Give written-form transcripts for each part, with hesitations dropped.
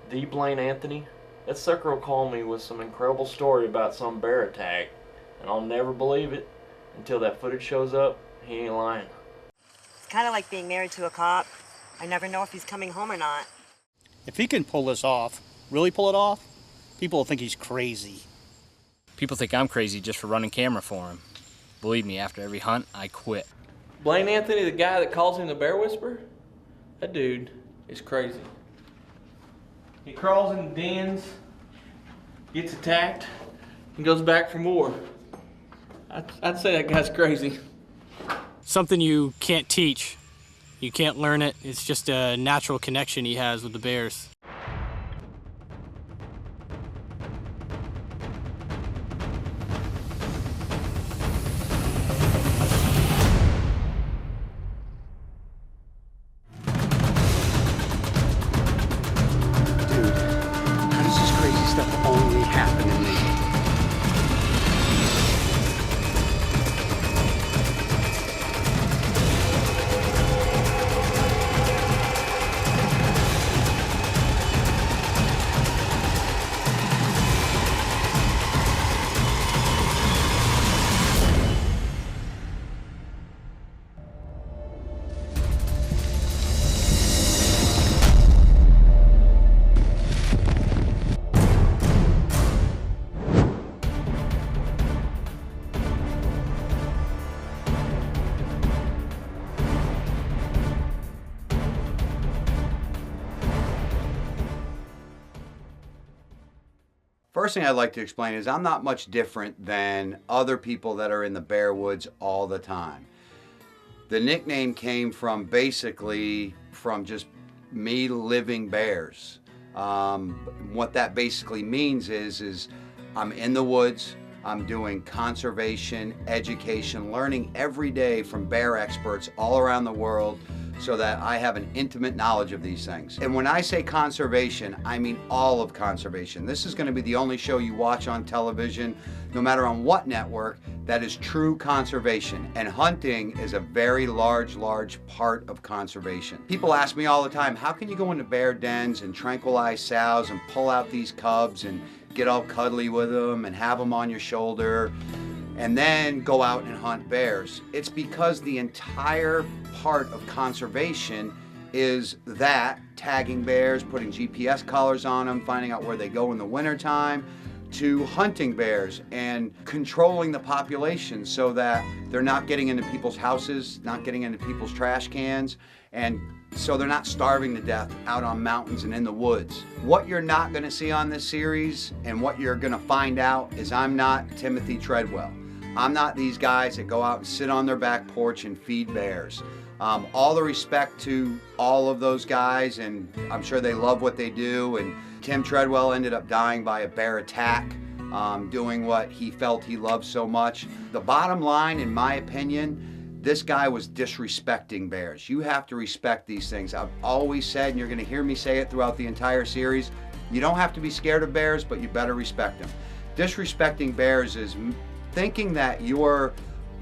The Blaine Anthony, that sucker will call me with some incredible story about some bear attack, and I'll never believe it until that footage shows up. He ain't lying. It's kind of like being married to a cop. I never know if he's coming home or not. If he can pull this off, really pull it off, people will think he's crazy. People think I'm crazy just for running camera for him. Believe me, after every hunt, I quit. Blaine Anthony, the guy that calls him the bear whisperer? That dude is crazy. He crawls in dens, gets attacked, and goes back for more. I'd say that guy's crazy. Something you can't teach. You can't learn it. It's just a natural connection he has with the bears. Only happen in me. First thing I'd like to explain is I'm not much different than other people that are in the bear woods all the time. The nickname came from basically from just me living bears. What that basically means is I'm in the woods, I'm doing conservation, education, learning every day from bear experts all around the world so that I have an intimate knowledge of these things. And when I say conservation, I mean all of conservation. This is going to be the only show you watch on television, no matter on what network, that is true conservation. And hunting is a very large part of conservation. People ask me all the time, how can you go into bear dens and tranquilize sows and pull out these cubs and get all cuddly with them and have them on your shoulder and then go out and hunt bears? It's because the entire part of conservation is that tagging bears, putting GPS collars on them, finding out where they go in the wintertime, to hunting bears and controlling the population so that they're not getting into people's houses, not getting into people's trash cans, and so they're not starving to death out on mountains and in the woods. What you're not going to see on this series and what you're going to find out is I'm not Timothy Treadwell. I'm not these guys that go out and sit on their back porch and feed bears. All the respect to all of those guys, and I'm sure they love what they do. And Tim Treadwell ended up dying by a bear attack, doing what he felt he loved so much. The bottom line, in my opinion, this guy was disrespecting bears. You have to respect these things. I've always said, and you're going to hear me say it throughout the entire series, you don't have to be scared of bears, but you better respect them. Disrespecting bears is thinking that you're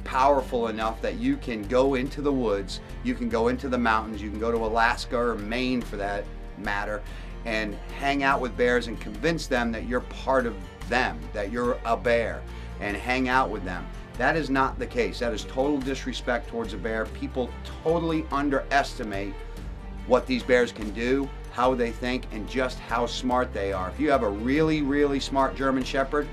powerful enough that you can go into the woods, you can go into the mountains, you can go to Alaska or Maine for that matter, and hang out with bears and convince them that you're part of them, that you're a bear, and hang out with them. That is not the case. That is total disrespect towards a bear. People totally underestimate what these bears can do, how they think, and just how smart they are. If you have a really smart German Shepherd,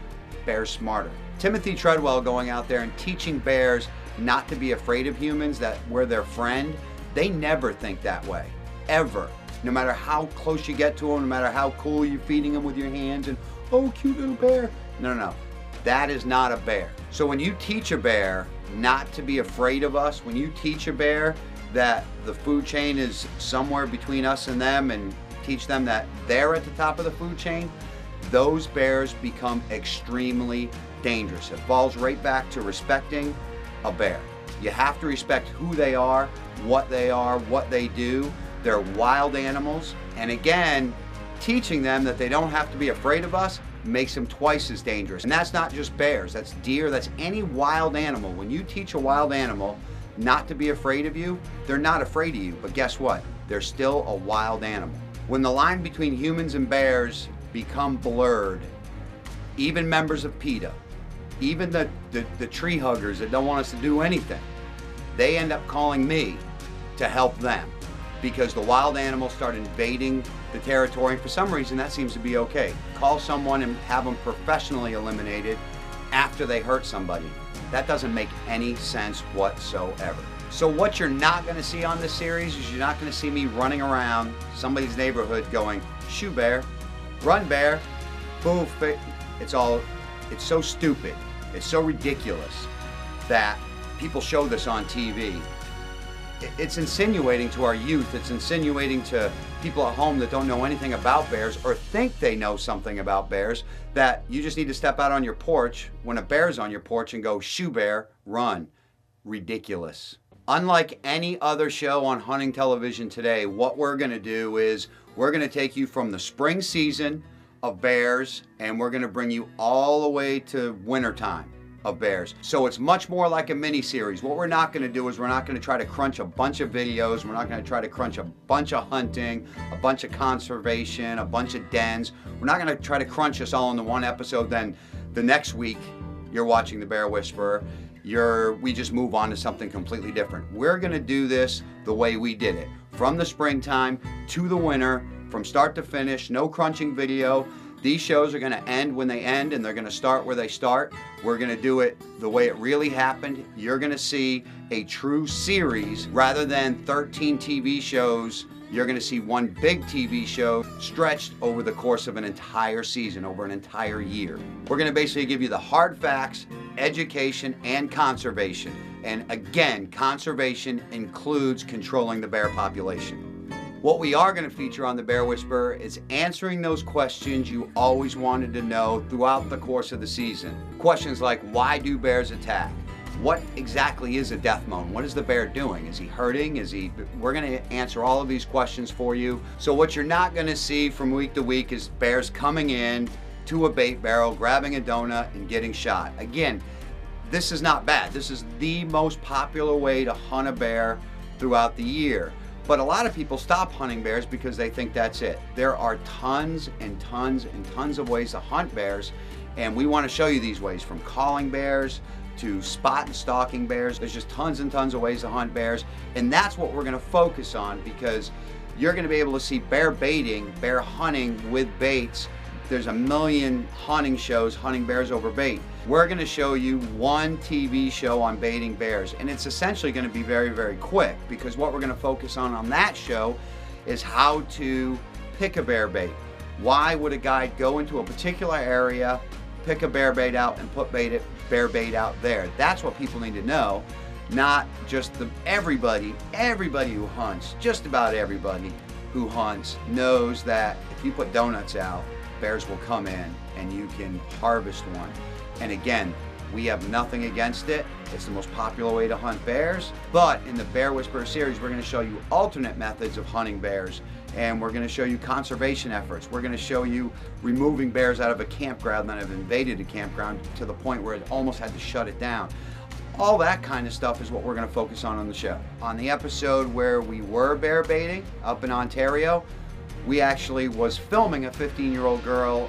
bear's smarter. Timothy Treadwell going out there and teaching bears not to be afraid of humans, that we're their friend, they never think that way, ever. No matter how close you get to them, no matter how cool you're feeding them with your hands and, oh, cute little bear. No. That is not a bear. So when you teach a bear not to be afraid of us, when you teach a bear that the food chain is somewhere between us and them, and teach them that they're at the top of the food chain, those bears become extremely dangerous. It falls right back to respecting a bear. You have to respect who they are, what they do. They're wild animals. And again, teaching them that they don't have to be afraid of us makes them twice as dangerous. And that's not just bears, that's deer, that's any wild animal. When you teach a wild animal not to be afraid of you, they're not afraid of you. But guess what? They're still a wild animal. When the line between humans and bears become blurred, even members of PETA, even the tree huggers that don't want us to do anything, they end up calling me to help them because the wild animals start invading the territory. And for some reason, that seems to be okay. Call someone and have them professionally eliminated after they hurt somebody. That doesn't make any sense whatsoever. So what you're not going to see on this series is you're not going to see me running around somebody's neighborhood going, shoo bear, run bear, boof. It's so stupid. It's so ridiculous that people show this on TV. It's insinuating to our youth, it's insinuating to people at home that don't know anything about bears or think they know something about bears, that you just need to step out on your porch when a bear's on your porch and go, shoo bear, run. Ridiculous. Unlike any other show on hunting television today, what we're going to do is we're going to take you from the spring season of bears and we're going to bring you all the way to wintertime of bears. So it's much more like a mini series. What we're not going to do is we're not going to try to crunch a bunch of videos. We're not going to try to crunch a bunch of hunting, a bunch of conservation, a bunch of dens. We're not going to try to crunch us all into one episode. Then the next week you're watching The Bear Whisperer. We just move on to something completely different. We're going to do this the way we did it. From the springtime to the winter, from start to finish, no crunching video. These shows are going to end when they end and they're going to start where they start. We're going to do it the way it really happened. You're going to see a true series rather than 13 TV shows. You're going to see one big TV show stretched over the course of an entire season, over an entire year. We're going to basically give you the hard facts, education, and conservation. And again, conservation includes controlling the bear population. What we are going to feature on The Bear Whisperer is answering those questions you always wanted to know throughout the course of the season. Questions like, why do bears attack? What exactly is a death moan? What is the bear doing? Is he hurting? We're going to answer all of these questions for you. So what you're not going to see from week to week is bears coming in to a bait barrel, grabbing a donut, and getting shot. Again, this is not bad. This is the most popular way to hunt a bear throughout the year. But a lot of people stop hunting bears because they think that's it. There are tons and tons and tons of ways to hunt bears, and we want to show you these ways, from calling bears to spot and stalking bears. There's just tons and tons of ways to hunt bears, and that's what we're going to focus on, because you're going to be able to see bear baiting, bear hunting with baits. There's a million hunting shows hunting bears over bait. We're going to show you one TV show on baiting bears, and it's essentially going to be very, very quick, because what we're going to focus on that show is how to pick a bear bait. Why would a guide go into a particular area, pick a bear bait out, and put bear bait out there? That's what people need to know, not just everybody who hunts. Just about everybody who hunts knows that if you put donuts out, bears will come in and you can harvest one. And again, we have nothing against it. It's the most popular way to hunt bears. But in the Bear Whisperer series, we're going to show you alternate methods of hunting bears. And we're going to show you conservation efforts. We're going to show you removing bears out of a campground that have invaded a campground to the point where it almost had to shut it down. All that kind of stuff is what we're going to focus on the show. On the episode where we were bear baiting up in Ontario, we actually was filming a 15-year-old girl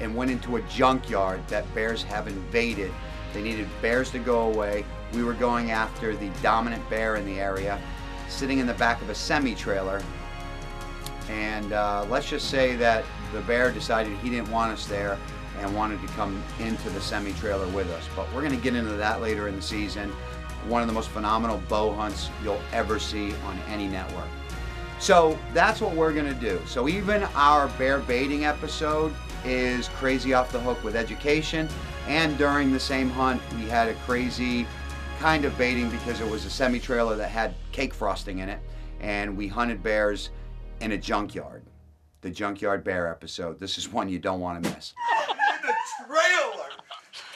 and went into a junkyard that bears have invaded. They needed bears to go away. We were going after the dominant bear in the area, sitting in the back of a semi-trailer. And let's just say that the bear decided he didn't want us there and wanted to come into the semi-trailer with us. But we're going to get into that later in the season. One of the most phenomenal bow hunts you'll ever see on any network. So that's what we're going to do. So even our bear baiting episode is crazy off the hook with education, and during the same hunt we had a crazy kind of baiting because it was a semi-trailer that had cake frosting in it, and we hunted bears in a junkyard. The junkyard bear episode. This is one you don't want to miss. In the trailer!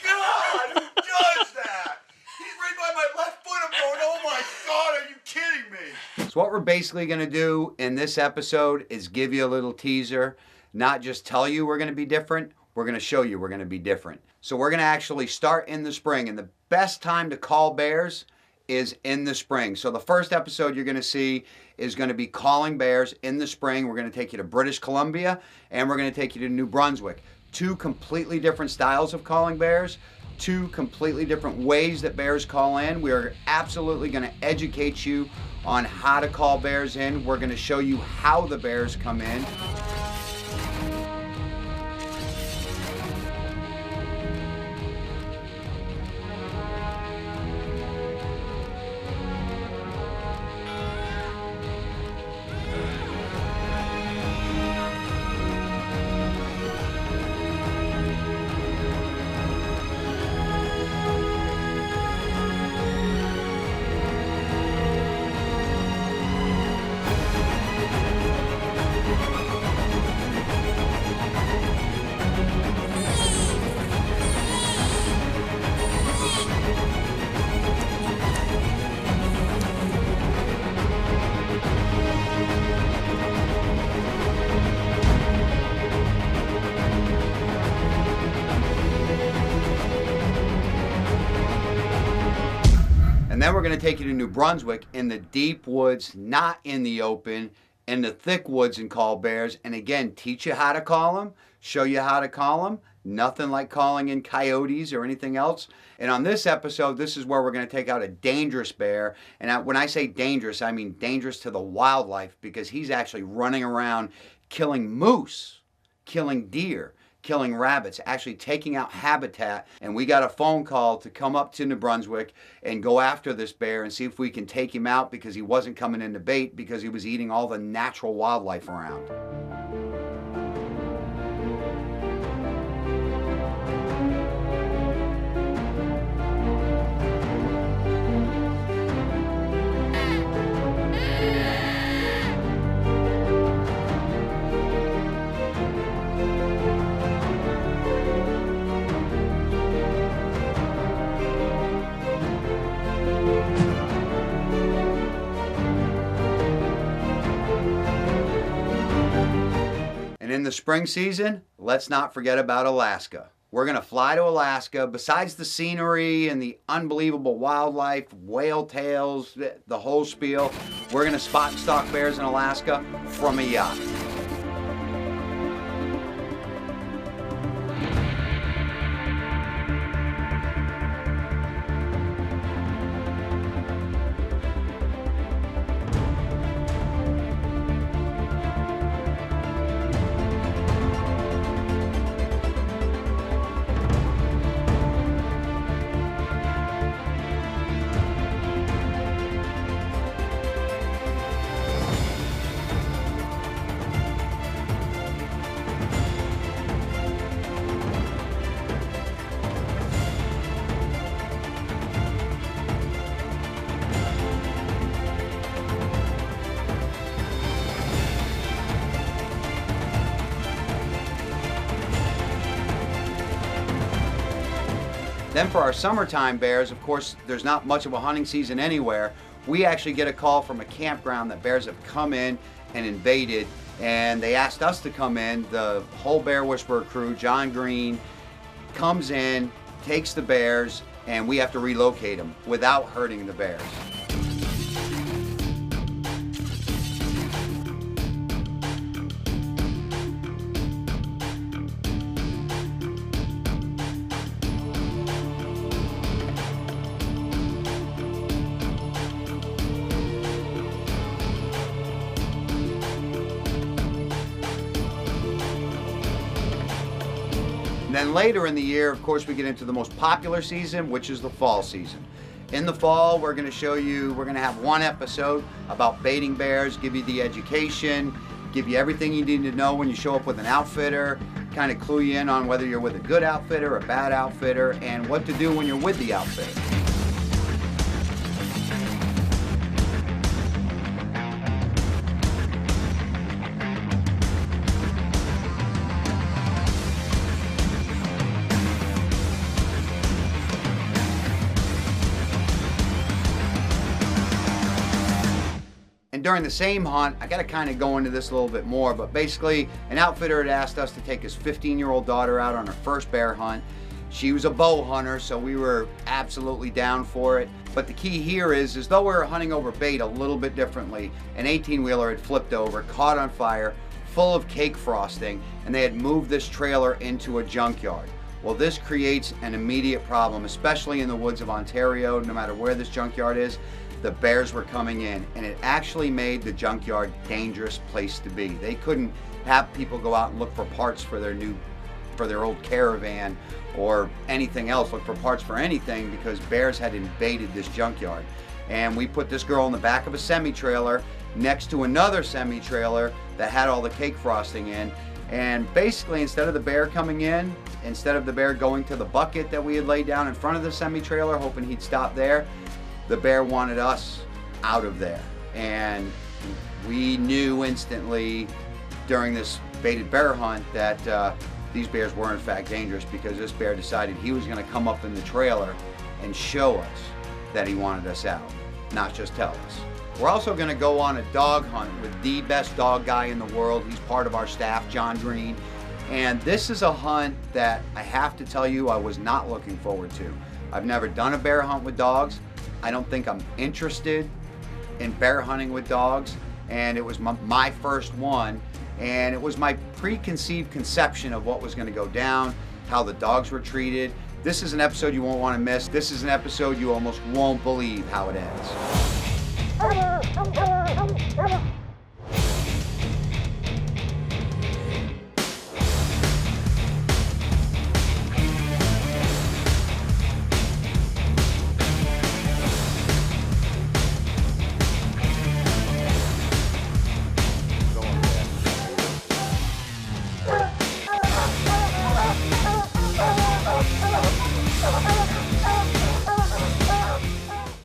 God, who does that? He's right by my left foot. I'm going, oh my God, are you kidding me? So what we're basically going to do in this episode is give you a little teaser. Not just tell you we're going to be different, we're going to show you we're going to be different. So we're going to actually start in the spring, and the best time to call bears is in the spring. So the first episode you're going to see is going to be calling bears in the spring. We're going to take you to British Columbia and we're going to take you to New Brunswick. Two completely different styles of calling bears, two completely different ways that bears call in. We are absolutely going to educate you on how to call bears in. We're going to show you how the bears come in. And then we're going to take you to New Brunswick in the deep woods, not in the open, in the thick woods and call bears. And again, teach you how to call them, show you how to call them. Nothing like calling in coyotes or anything else. And on this episode, this is where we're going to take out a dangerous bear. And when I say dangerous, I mean dangerous to the wildlife, because he's actually running around killing moose, killing deer, killing rabbits, actually taking out habitat. And we got a phone call to come up to New Brunswick and go after this bear and see if we can take him out, because he wasn't coming into bait, because he was eating all the natural wildlife around. And in the spring season, let's not forget about Alaska. We're going to fly to Alaska. Besides the scenery and the unbelievable wildlife, whale tails, the whole spiel, we're going to spot and stalk bears in Alaska from a yacht. Then for our summertime bears, of course, there's not much of a hunting season anywhere. We actually get a call from a campground that bears have come in and invaded, and they asked us to come in. The whole Bear Whisperer crew, John Green, comes in, takes the bears, and we have to relocate them without hurting the bears. And then later in the year, of course, we get into the most popular season, which is the fall season. In the fall, we're going to show you, we're going to have one episode about baiting bears, give you the education, give you everything you need to know when you show up with an outfitter, kind of clue you in on whether you're with a good outfitter or a bad outfitter, and what to do when you're with the outfitter. And during the same hunt, I got to kind of go into this a little bit more, but basically an outfitter had asked us to take his 15-year-old daughter out on her first bear hunt, She was a bow hunter, so we were absolutely down for it. But the key here is though we were hunting over bait a little bit differently, an 18-wheeler had flipped over, caught on fire, full of cake frosting, and they had moved this trailer into a junkyard. Well, this creates an immediate problem, especially in the woods of Ontario. No matter where this junkyard is, the bears were coming in, and it actually made the junkyard a dangerous place to be. They couldn't have people go out and look for parts for their old caravan or anything else, look for parts for anything, because bears had invaded this junkyard. And we put this girl in the back of a semi-trailer next to another semi-trailer that had all the cake frosting in. And basically, instead of the bear coming in, instead of the bear going to the bucket that we had laid down in front of the semi-trailer, hoping he'd stop there, the bear wanted us out of there. And we knew instantly during this baited bear hunt that these bears were in fact dangerous, because this bear decided he was going to come up in the trailer and show us that he wanted us out, not just tell us. We're also going to go on a dog hunt with the best dog guy in the world. He's part of our staff, John Green. And this is a hunt that I have to tell you I was not looking forward to. I've never done a bear hunt with dogs. I don't think I'm interested in bear hunting with dogs. And it was my first one. And it was my preconceived conception of what was going to go down, how the dogs were treated. This is an episode you won't want to miss. This is an episode you almost won't believe how it ends.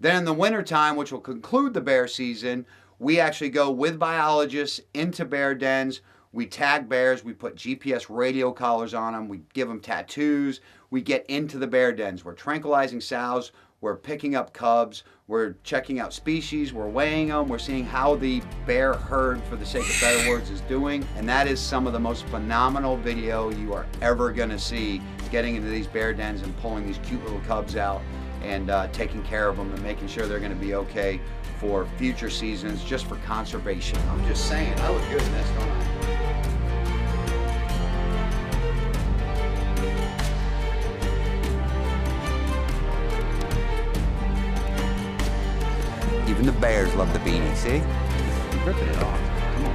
Then in the wintertime, which will conclude the bear season, we actually go with biologists into bear dens. We tag bears, we put GPS radio collars on them, we give them tattoos, we get into the bear dens. We're tranquilizing sows, we're picking up cubs, we're checking out species, we're weighing them, we're seeing how the bear herd, for the sake of better words, is doing. And that is some of the most phenomenal video you are ever gonna see, getting into these bear dens and pulling these cute little cubs out and taking care of them and making sure they're going to be okay for future seasons, just for conservation. I'm just saying, I look good in this, don't I? Even the bears love the beanie, see? I'm ripping it off. Come on.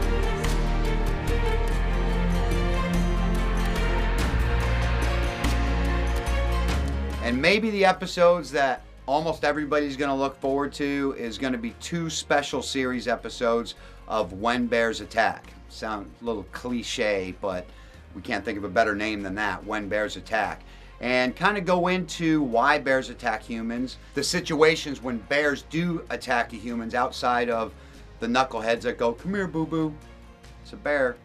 And maybe the episodes that almost everybody's going to look forward to is going to be 2 special series episodes of When Bears Attack. Sound a little cliche, but we can't think of a better name than that, When Bears Attack. And kind of go into why bears attack humans, the situations when bears do attack humans outside of the knuckleheads that go, "Come here, boo-boo, it's a bear."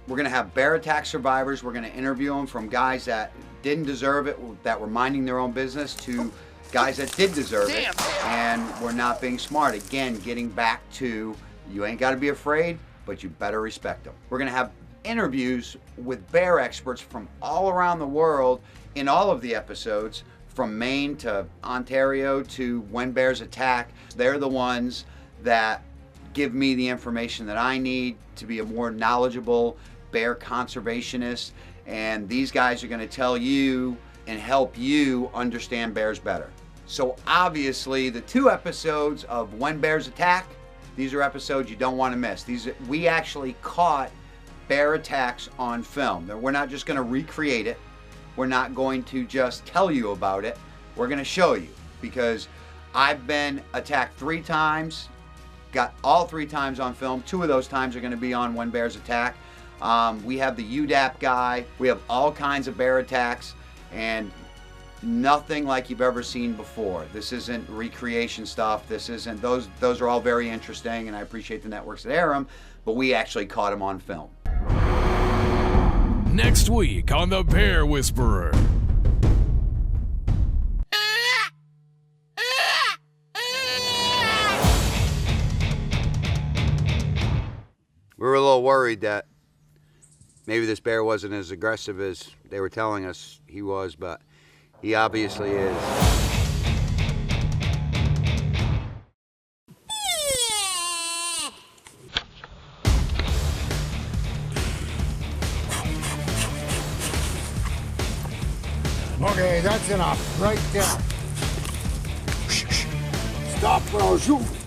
We're going to have bear attack survivors. We're going to interview them, from guys that didn't deserve it, that were minding their own business, to guys that did deserve it and were not being smart. Again, getting back to, you ain't got to be afraid, but you better respect them. We're going to have interviews with bear experts from all around the world in all of the episodes, from Maine to Ontario to When Bears Attack. They're the ones that give me the information that I need to be a more knowledgeable bear conservationist, and these guys are going to tell you and help you understand bears better. So obviously the 2 episodes of When Bears Attack, these are episodes you don't want to miss. We actually caught bear attacks on film. We're not just going to recreate it. We're not going to just tell you about it. We're going to show you, because I've been attacked 3 times, got all 3 times on film. 2 of those times are going to be on When Bears Attack. We have the UDAP guy. We have all kinds of bear attacks, and nothing like you've ever seen before. This isn't recreation stuff. This isn't, those are all very interesting, and I appreciate the networks that air them, but we actually caught them on film. Next week on The Bear Whisperer. We were a little worried that maybe this bear wasn't as aggressive as they were telling us he was, but He obviously is. Okay, that's enough. Right there. Stop or I'll shoot.